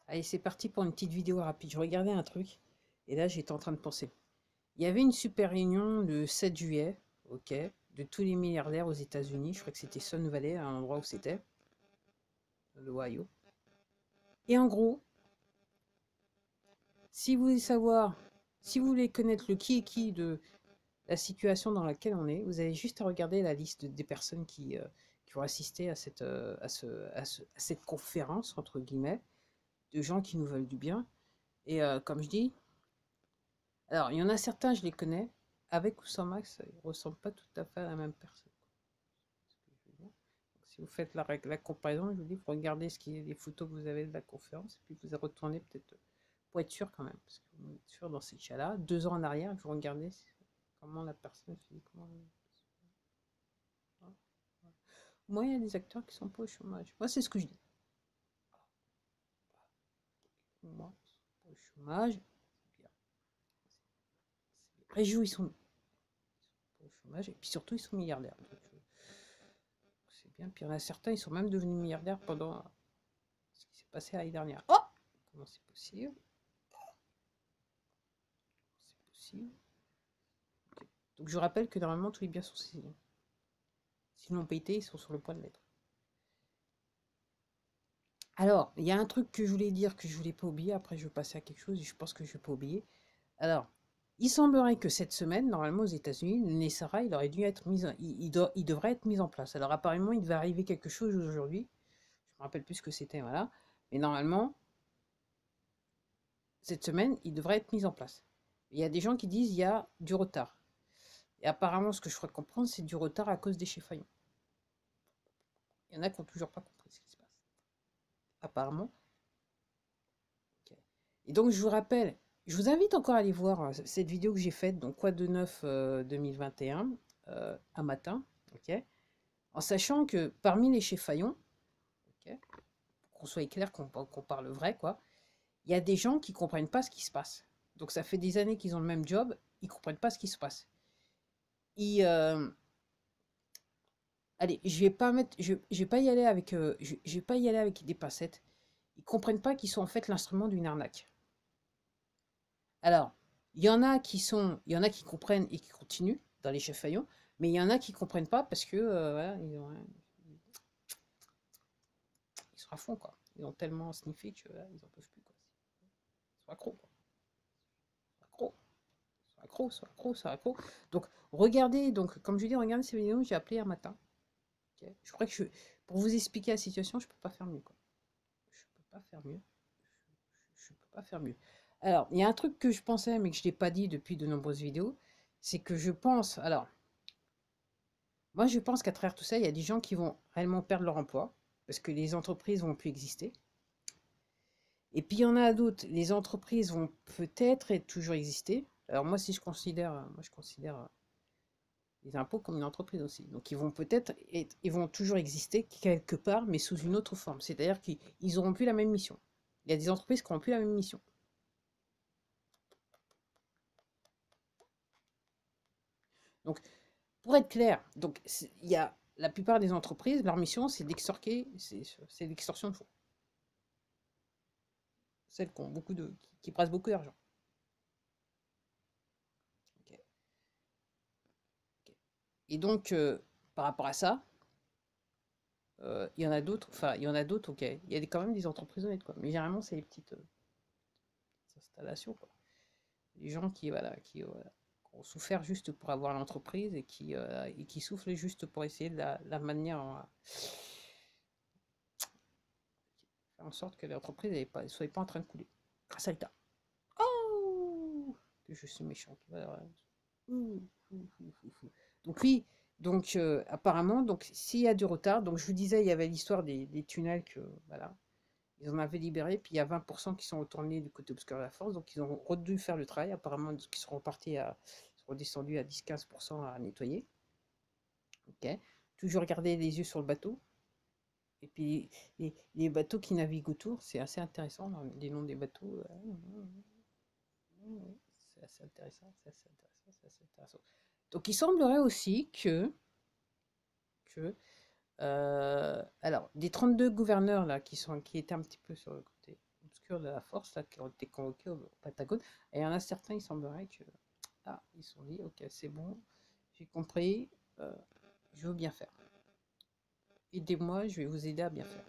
Allez, c'est parti pour une petite vidéo rapide. Je regardais un truc et là, j'étais en train de penser. Il y avait une super réunion le 7 juillet, ok, de tous les milliardaires aux États-Unis. Je crois que c'était Sun Valley, à l'endroit où c'était, l'Ohio. Et en gros, si vous voulez savoir, si vous voulez connaître le qui est qui de la situation dans laquelle on est, vous avez juste à regarder la liste des personnes qui ont assisté à cette conférence, entre guillemets, de gens qui nous veulent du bien. Et comme je dis, alors, il y en a certains, je les connais. Avec ou sans Max, ils ne ressemblent pas tout à fait à la même personne. Donc, si vous faites la comparaison, je vous dis, vous regardez les photos que vous avez de la conférence, et puis vous retournez peut-être pour être sûr quand même. Parce que vous êtes sûr dans ces cas-là, 2 ans en arrière, vous regardez comment la personne physiquement. Moi, il y a des acteurs qui sont pas au chômage. Moi, c'est ce que je dis. Moi, ils sont pas au chômage. Réjouis, ils sont pas au chômage. Et puis surtout, ils sont milliardaires. Donc, c'est bien. Puis il y en a certains, ils sont même devenus milliardaires pendant ce qui s'est passé l'année dernière. Oh, comment c'est possible? C'est possible. Ok. Donc je rappelle que normalement tous les biens sont saisis. S'ils n'ont pas été, ils sont sur le point de l'être. Alors, il y a un truc que je voulais dire que je voulais pas oublier. Après, je vais passer à quelque chose et je pense que je vais pas oublier. Alors, il semblerait que cette semaine, normalement aux États-Unis, le NESARA, il aurait dû être il devrait être mis en place. Alors apparemment, il devait arriver quelque chose aujourd'hui. Je me rappelle plus ce que c'était, voilà. Mais normalement, cette semaine, il devrait être mis en place. Il y a des gens qui disent qu'il y a du retard. Et apparemment, ce que je crois comprendre, c'est du retard à cause des chiffres. Il y en a qui n'ont toujours pas compris ce qui se passe. Apparemment. Ok. Et donc, je vous rappelle, je vous invite encore à aller voir cette vidéo que j'ai faite, donc quoi de neuf 2021, un matin, ok, en sachant que parmi les chefs Fayon, ok, pour qu'on soit clair, qu'on parle vrai, quoi, il y a des gens qui ne comprennent pas ce qui se passe. Donc, ça fait des années qu'ils ont le même job, ils ne comprennent pas ce qui se passe. Ils, allez, je vais pas y aller avec, je vais pas y aller avec des passettes. Ils comprennent pas qu'ils sont en fait l'instrument d'une arnaque. Alors, il y en a qui comprennent et qui continuent dans les chefs faillons, mais il y en a qui comprennent pas parce que voilà, ils sont à fond quoi. Ils ont tellement sniffé que là, ils en peuvent plus quoi. Ils sont accros quoi. Ils sont accros, ils sont accros, ils sont accros, ils sont accros. Donc regardez, donc comme je dis, regardez ces vidéos, j'ai appelé un matin. Ok. Je crois que pour vous expliquer la situation, je peux pas faire mieux quoi. Je peux pas faire mieux. Je peux pas faire mieux. Alors, il y a un truc que je pensais, mais que je n'ai pas dit depuis de nombreuses vidéos, c'est que je pense, alors, moi je pense qu'à travers tout ça, il y a des gens qui vont réellement perdre leur emploi, parce que les entreprises vont plus exister. Et puis il y en a d'autres, les entreprises vont peut-être être toujours exister. Alors moi, si je considère, moi je considère les impôts comme une entreprise aussi. Donc ils vont peut-être ils vont toujours exister quelque part, mais sous une autre forme. C'est-à-dire qu'ils n'auront plus la même mission. Il y a des entreprises qui n'auront plus la même mission. Donc pour être clair, donc il y a la plupart des entreprises, leur mission, c'est d'extorquer, c'est l'extorsion de fonds. Celles qui ont qui pressent beaucoup d'argent. Ok. Ok. Et donc, par rapport à ça, il y en a d'autres, enfin, il y en a d'autres, ok. Il y a quand même des entreprises honnêtes, quoi. Mais généralement, c'est les petites installations, quoi. Les gens qui, voilà, qui ont souffert juste pour avoir l'entreprise et qui soufflent juste pour essayer de la manière faire en sorte que l'entreprise ne soit pas en train de couler. Grâce à l'État. Oh, que je suis méchante. Voilà. Donc oui, donc apparemment, donc s'il y a du retard, donc je vous disais, il y avait l'histoire des tunnels que voilà, ils en avaient libéré, puis il y a 20% qui sont retournés du côté obscur de la force, donc ils ont dû faire le travail, apparemment, qui sont repartis ils sont redescendus à 10-15% à nettoyer. Ok. Toujours garder les yeux sur le bateau. Et puis les bateaux qui naviguent autour, c'est assez intéressant, les noms des bateaux. C'est assez intéressant, c'est assez intéressant, c'est assez intéressant. Donc il semblerait aussi que alors, des 32 gouverneurs là, qui étaient un petit peu sur le côté obscur obscurs de la force là, qui ont été convoqués au Pentagone. Et il y en a certains, il semblerait que ils se sont dit, ok, c'est bon, j'ai compris, je veux bien faire. Aidez-moi, je vais vous aider à bien faire.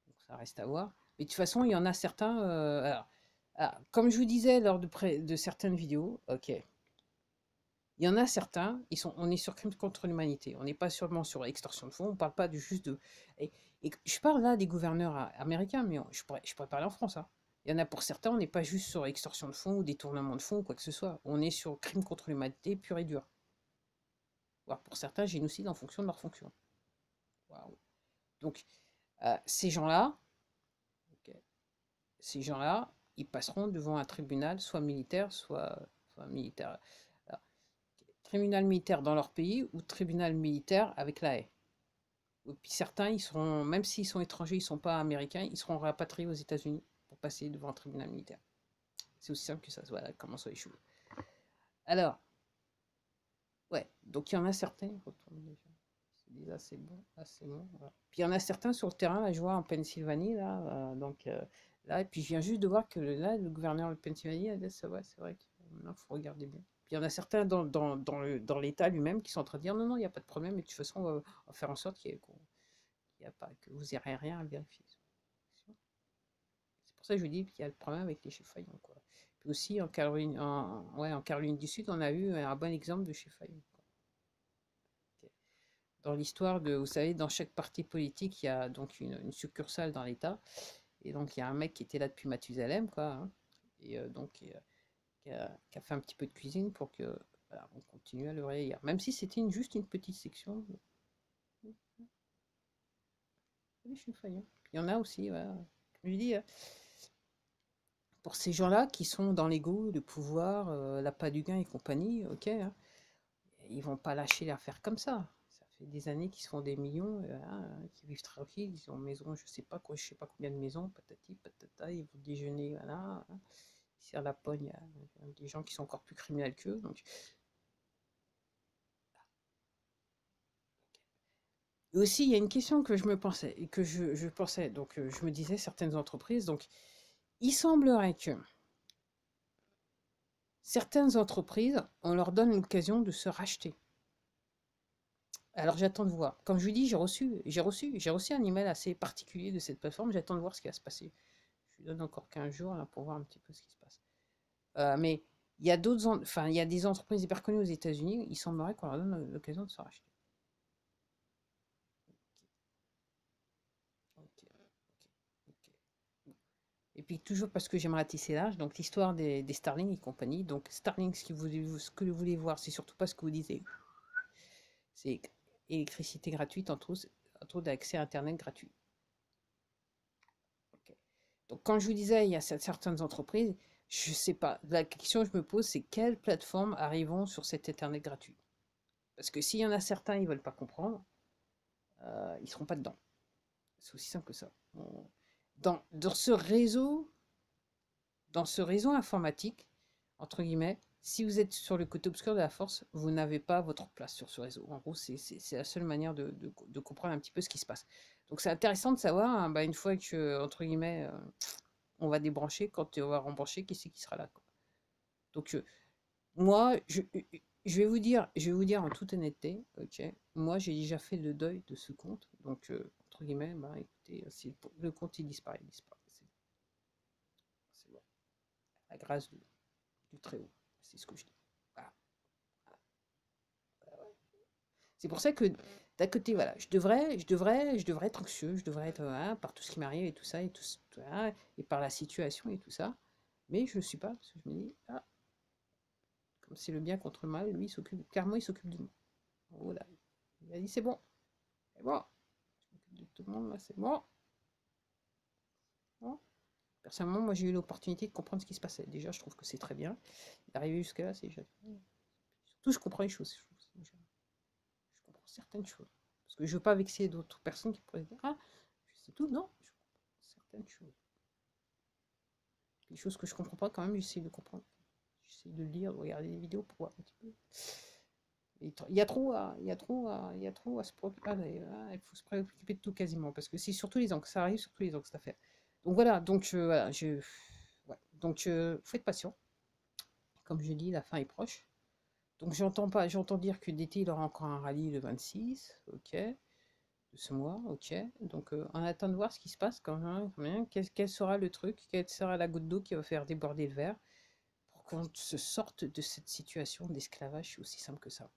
Donc ça reste à voir. Mais de toute façon, il y en a certains. Comme je vous disais lors de certaines vidéos, ok, il y en a certains, on est sur crime contre l'humanité. On n'est pas seulement sur extorsion de fonds, on ne parle pas juste de. Et je parle là des gouverneurs américains, mais je pourrais parler en France. Hein. Il y en a pour certains, on n'est pas juste sur extorsion de fonds ou détournement de fonds ou quoi que ce soit. On est sur crime contre l'humanité pur et dur. Voire pour certains, génocide en fonction de leur fonction. Waouh. Donc, ces gens-là, ok, ces gens-là, ils passeront devant un tribunal, soit militaire, soit militaire. Alors, tribunal militaire dans leur pays ou tribunal militaire avec la haie. Et puis certains, ils seront, même s'ils sont étrangers, ils ne sont pas américains, ils seront rapatriés aux États-Unis pour passer devant un tribunal militaire. C'est aussi simple que ça. Voilà comment ça échoue. Alors, ouais, donc il y en a certains, ils retournent déjà. Ils se disent, ah c'est bon, ah c'est bon. Voilà. Puis il y en a certains sur le terrain, là, je vois en Pennsylvanie, là, là, et puis je viens juste de voir que là, le gouverneur de Pennsylvanie a dit, ça va, c'est vrai qu'il faut regarder bien. Puis il y en a certains dans l'État lui-même qui sont en train de dire, non, non, il n'y a pas de problème, et de toute façon, on va faire en sorte qu'il y a pas, que vous n'ayez rien à vérifier. C'est pour ça que je vous dis qu'il y a le problème avec les chefs faillants, quoi. Puis aussi, en Caroline du Sud, on a eu un bon exemple de chef faillant. Dans l'histoire de, vous savez, dans chaque parti politique, il y a donc une succursale dans l'État. Et donc, il y a un mec qui était là depuis Mathusalem, quoi. Hein, et donc, qui a fait un petit peu de cuisine pour que voilà, on continue à le réélire. Même si c'était juste une petite section. Je suis faillant. Il y en a aussi, voilà. Comme je dis, pour ces gens-là qui sont dans l'ego, le pouvoir, l'appât du gain et compagnie, ok, hein, ils vont pas lâcher l'affaire comme ça. Ça fait des années qu'ils se font des millions, qui vivent tranquilles, ils ont maison, je sais pas quoi, je sais pas combien de maisons, patati, patata, ils vont déjeuner, voilà. Hein. Sur la pogne, il y a des gens qui sont encore plus criminels qu'eux. Donc. Et aussi, il y a une question que je me pensais, et que je pensais, donc je me disais, certaines entreprises, donc il semblerait que certaines entreprises, on leur donne l'occasion de se racheter. Alors j'attends de voir. Comme je vous dis, j'ai reçu un email assez particulier de cette plateforme. J'attends de voir ce qui va se passer. Je lui donne encore 15 jours là, pour voir un petit peu ce qui se passe. Mais il y a il y a des entreprises hyper connues aux États-Unis. Il semblerait qu'on leur donne l'occasion de se racheter. Ok, ok, ok. Et puis toujours parce que j'aimerais tisser large, donc l'histoire des Starlink et compagnie. Donc Starlink, ce que vous voulez voir, c'est surtout pas ce que vous disiez. C'est électricité gratuite, entre autres d'accès à Internet gratuit. Ok. Donc, quand je vous disais, il y a certaines entreprises, je ne sais pas. La question que je me pose, c'est quelles plateformes arriveront sur cet Internet gratuit? Parce que s'il y en a certains, ils ne veulent pas comprendre, ils ne seront pas dedans. C'est aussi simple que ça. Dans ce réseau informatique, entre guillemets, si vous êtes sur le côté obscur de la force, vous n'avez pas votre place sur ce réseau. En gros, c'est la seule manière de comprendre un petit peu ce qui se passe. Donc c'est intéressant de savoir, hein, une fois que, entre guillemets, on va débrancher, quand on va rembrancher, qui c'est qui sera là, quoi. Donc moi, je vais vous dire en toute honnêteté, ok, moi j'ai déjà fait le deuil de ce compte, donc entre guillemets, écoutez, si le compte il disparaît, il disparaît. C'est bon. La grâce du Très-Haut, c'est ce que je dis. Voilà. C'est pour ça que d'un côté, voilà, je devrais être anxieux, je devrais être par tout ce qui m'arrive et tout ça, voilà, et par la situation et tout ça. Mais je ne suis pas, parce que je me dis, comme c'est le bien contre le mal, lui, clairement, il s'occupe de moi. Voilà. Il a dit, c'est bon, je m'occupe de tout le monde, là, c'est bon. Bon. Personnellement, moi, j'ai eu l'opportunité de comprendre ce qui se passait. Déjà, je trouve que c'est très bien. D'arriver jusque-là, c'est déjà. Surtout, je comprends les choses. Je comprends certaines choses. Parce que je ne veux pas vexer d'autres personnes qui pourraient dire, ah, je sais tout. Non, je comprends certaines choses. Les choses que je ne comprends pas, quand même, j'essaie de comprendre. J'essaie de lire, de regarder des vidéos pour voir un petit peu. Il y a trop à se préoccuper. Il faut se préoccuper de tout quasiment. Parce que c'est surtout les angles. Ça arrive surtout les angles, cette affaire. Donc voilà, donc voilà, ouais. Donc faut être patient. Comme je dis, la fin est proche. Donc j'entends dire que d'été, il y aura encore un rallye le 26, ok, de ce mois, ok. Donc on attend de voir ce qui se passe quand même. Quel sera le truc, quelle sera la goutte d'eau qui va faire déborder le verre pour qu'on se sorte de cette situation d'esclavage, c'est aussi simple que ça.